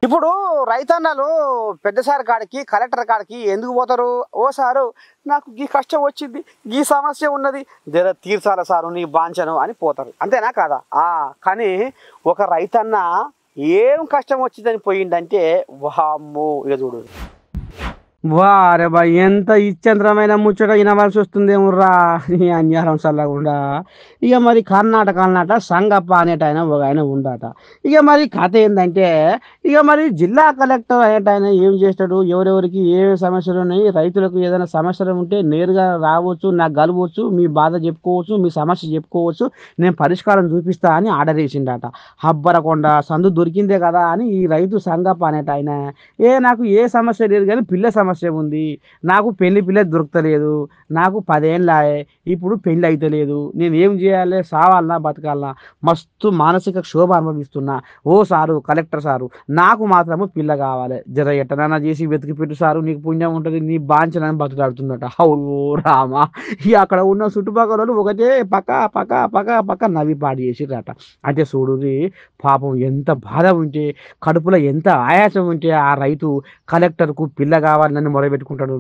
ఇప్పుడు రైతన్నలు పెద్ద సార్ కాడికి కలెక్టర్ కాడికి ఎందుకు పోతారు? ఓ సారు నాకు ఈ కష్టం వచ్చింది, ఈ సమస్య ఉన్నది, జర తీర్చాల సారు నీ బాంచను అని పోతారు, అంతేనా కాదా? కానీ ఒక రైతన్న ఏం కష్టం వచ్చిందని పోయిందంటే వామ్మో ఇక చూడు. వారే బా ఎంత ఇచ్చంద్రమైన ముచ్చట వినవలసి వస్తుందేమోరా ఈ అన్యారం చల్లకుండా. ఇక మరి కర్ణాటక అన్నట సంగప్ప అనేట ఆయన ఒక ఆయన ఉండట. ఇక మరి కథ ఏంటంటే, ఇక మరి జిల్లా కలెక్టర్ అనేట ఆయన ఏం చేస్తాడు, ఎవరెవరికి ఏమేమి సమస్యలు ఉన్నాయి, రైతులకు ఏదైనా సమస్యలు ఉంటే నేరుగా రావచ్చు, నాకు కలవచ్చు, మీ బాధ చెప్పుకోవచ్చు, మీ సమస్య చెప్పుకోవచ్చు, నేను పరిష్కారం చూపిస్తా అని ఆర్డర్ వేసిండట. హబ్బరకొండ సందు దొరికిందే కదా అని ఈ రైతు సంగప్ప అనేట ఆయన, నాకు ఏ సమస్య లేదు కానీ పిల్ల సమస్య ఉంది, నాకు పిల్ల దొరకలేదు, నాకు 10 ఏళ్ళాయే, ఇప్పుడు పెళ్ళి అయితలేదు, నేను ఏం చేయాలి, సావాలనా బతకాలనా, మస్తు మానసిక క్షోభ అనుభవిస్తున్నా, ఓ సారు కలెక్టర్ సారు నాకు మాత్రము పిల్ల కావాలి, జర ఎట్టనన్నా చేసి వెతికి పెట్టు సారు, నీకు పుణ్యం ఉంటుంది, నీ బాంచనని బతులాడుతుందట. ఓ రామా, ఇక అక్కడ ఉన్న చుట్టుపక్కల వాళ్ళు ఒకటే పక్క పక్క పక్క పక్క నవ్వి పాడు చేసిరట. అంటే చూడు పాపం ఎంత బాధ ఉంటే, కడుపులో ఎంత ఆయాసం ఉంటే ఆ రైతు కలెక్టర్కు పిల్ల కావాలని నన్ను మొరబెట్టుకుంటాడు.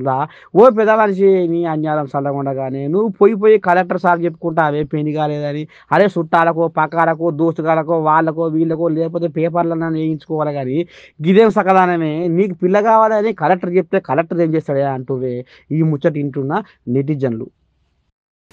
ఓ పెద్ద మనిషి నీ అన్యాయం చల్లకుండగానే నువ్వు పోయి కలెక్టర్ సార్ చెప్పుకుంటా అవే పెళ్లి కాలేదని, అరే చుట్టాలకో పక్కాలకో దోస్తుగాలకో వాళ్ళకో వీళ్ళకో లేకపోతే పేపర్లో నన్ను వేయించుకోవాలి. కానీ గిదేం సకదానమే, నీకు పిల్ల కావాలని కలెక్టర్ చెప్తే కలెక్టర్ ఏం చేస్తాడే అంటువే ఈ ముచ్చట వింటున్న నెటిజన్లు.